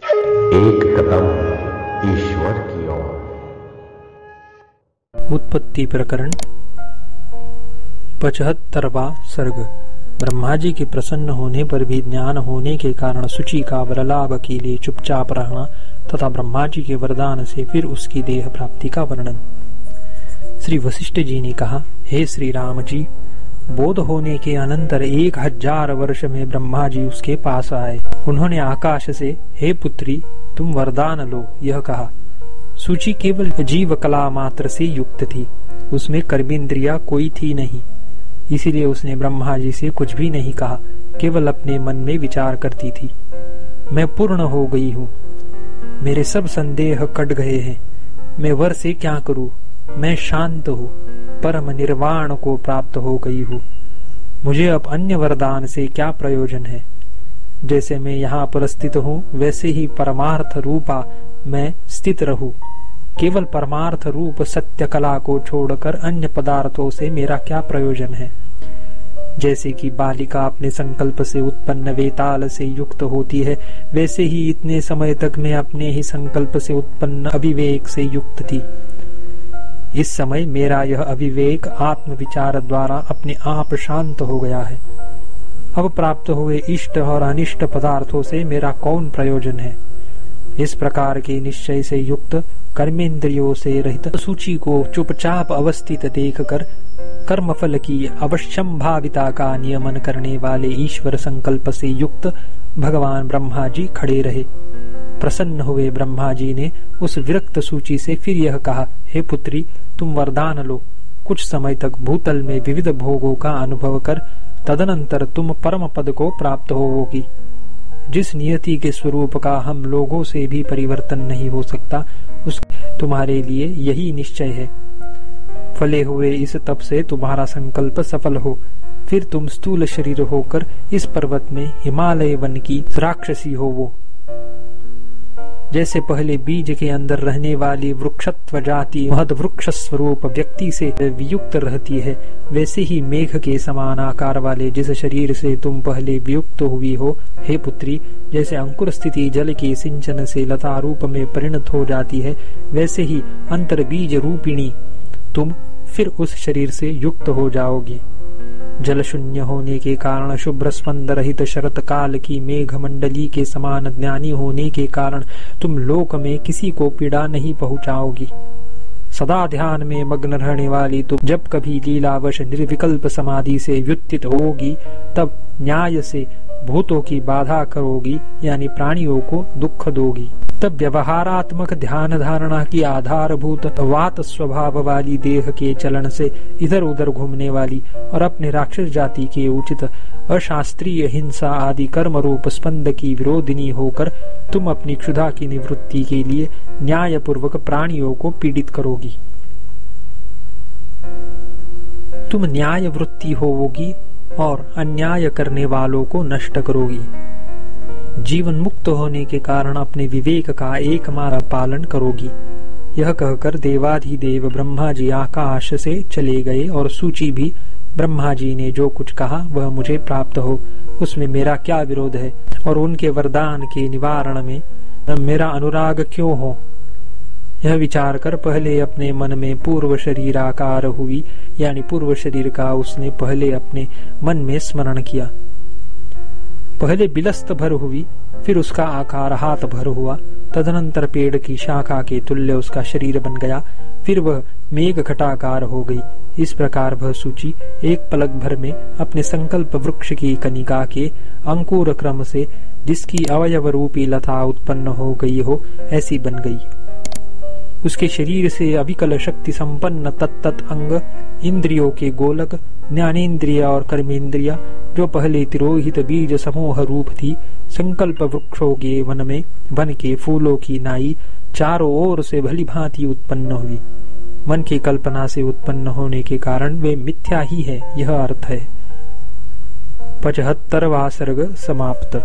एक कदम ईश्वर की ओर। उत्पत्ति प्रकरण 75वां सर्ग। ब्रह्मा जी के प्रसन्न होने पर भी ज्ञान होने के कारण सूची का वरलाभ के लिए चुपचाप रहना तथा ब्रह्मा जी के वरदान से फिर उसकी देह प्राप्ति का वर्णन। श्री वशिष्ठ जी ने कहा, हे श्री राम जी, बोध होने के अनंतर 1000 वर्ष में ब्रह्मा जी उसके पास आए। उन्होंने आकाश से, हे पुत्री, तुम वरदान लो, यह कहा। सूची केवल जीव कला मात्र से युक्त थी, उसमें कर्मेंद्रिया कोई थी नहीं, इसीलिए उसने ब्रह्मा जी से कुछ भी नहीं कहा, केवल अपने मन में विचार करती थी। मैं पूर्ण हो गई हूँ, मेरे सब संदेह कट गए हैं, मैं वर से क्या करूँ, मैं शांत हूँ, परम निर्वाण को प्राप्त हो गई हूँ, मुझे अब अन्य वरदान से क्या प्रयोजन है। जैसे मैं यहाँ पर स्थित हूँ वैसे ही परमार्थ रूपा मैं स्थित रहूं। केवल परमार्थ रूप सत्य कला को छोड़कर अन्य पदार्थों से मेरा क्या प्रयोजन है। जैसे कि बालिका अपने संकल्प से उत्पन्न वेताल से युक्त होती है, वैसे ही इतने समय तक मैं अपने ही संकल्प से उत्पन्न अविवेक से युक्त थी। इस समय मेरा यह अविवेक आत्म विचार द्वारा अपने आप शांत हो गया है। अब प्राप्त हुए इष्ट और अनिष्ट पदार्थों से मेरा कौन प्रयोजन है। इस प्रकार के निश्चय से युक्त कर्मेंद्रियों से रहित सूची को चुपचाप अवस्थित देखकर कर्मफल की अवश्यंभाविता का नियमन करने वाले ईश्वर संकल्प से युक्त भगवान ब्रह्मा जी खड़े रहे। प्रसन्न हुए ब्रह्मा जी ने उस विरक्त सूची से फिर यह कहा, हे पुत्री, तुम वरदान लो। कुछ समय तक भूतल में विविध भोगों का अनुभव कर तदनंतर तुम परम पद को प्राप्त होवोगी। जिस नियति के स्वरूप का हम लोगों से भी परिवर्तन नहीं हो सकता, उस तुम्हारे लिए यही निश्चय है। फले हुए इस तप से तुम्हारा संकल्प सफल हो, फिर तुम स्थूल शरीर होकर इस पर्वत में हिमालय वन की राक्षसी होवो। जैसे पहले बीज के अंदर रहने वाली वृक्षत्व जाति महद वृक्ष स्वरूप व्यक्ति से वियुक्त रहती है, वैसे ही मेघ के समान आकार वाले जिस शरीर से तुम पहले वियुक्त हुई हो, हे पुत्री, जैसे अंकुर स्थिति जल के सिंचन से लता रूप में परिणत हो जाती है, वैसे ही अंतर बीज रूपिणी तुम फिर उस शरीर से युक्त हो जाओगी। जल शून्य होने के कारण शुभ्र स्पंद रहित शरत काल की मेघ मंडली के समान ज्ञानी होने के कारण तुम लोक में किसी को पीड़ा नहीं पहुंचाओगी। सदा ध्यान में मग्न रहने वाली तुम जब कभी लीलावश निर्विकल्प समाधि से व्युत्थित होगी, तब न्याय से भूतों की बाधा करोगी, यानी प्राणियों को दुख दोगी। तब व्यवहारात्मक ध्यान धारणा की आधारभूत वात स्वभाव वाली देह के चलन से इधर उधर घूमने वाली और अपने राक्षस जाति के उचित अशास्त्रीय हिंसा आदि कर्म रूप स्पंद की विरोधिनी होकर तुम अपनी क्षुधा की निवृत्ति के लिए न्याय पूर्वक प्राणियों को पीड़ित करोगी। तुम न्याय वृत्ति होवोगी और अन्याय करने वालों को नष्ट करोगी। जीवन मुक्त होने के कारण अपने विवेक का एकमात्र पालन करोगी। यह कहकर देवाधिदेव ब्रह्मा जी आकाश से चले गए और सूची भी, ब्रह्मा जी ने जो कुछ कहा वह मुझे प्राप्त हो, उसमें मेरा क्या विरोध है और उनके वरदान के निवारण में मेरा अनुराग क्यों हो। यह विचार कर पहले अपने मन में पूर्व शरीर आकार हुई, यानी पूर्व शरीर का उसने पहले अपने मन में स्मरण किया। पहले बिलस्त भर हुई, फिर उसका आकार हाथ भर हुआ, तदनंतर पेड़ की शाखा के तुल्य उसका शरीर बन गया, फिर वह मेघ घटाकार हो गई। इस प्रकार वह सूची एक पलक भर में अपने संकल्प वृक्ष की कनिका के अंकुर क्रम से जिसकी अवयव रूपी लता उत्पन्न हो गई हो, ऐसी बन गई। उसके शरीर से अविकल शक्ति संपन्न तत्त अंग, इंद्रियों के गोलक, ज्ञानेन्द्रिय और कर्मेंद्रिया, जो पहले तिरोहित बीज समूह रूप थी, संकल्प वृक्षों के वन में वन के फूलों की नाई चारों ओर से भली भांति उत्पन्न हुई। मन की कल्पना से उत्पन्न होने के कारण वे मिथ्या ही है, यह अर्थ है। 75वां सर्ग समाप्त।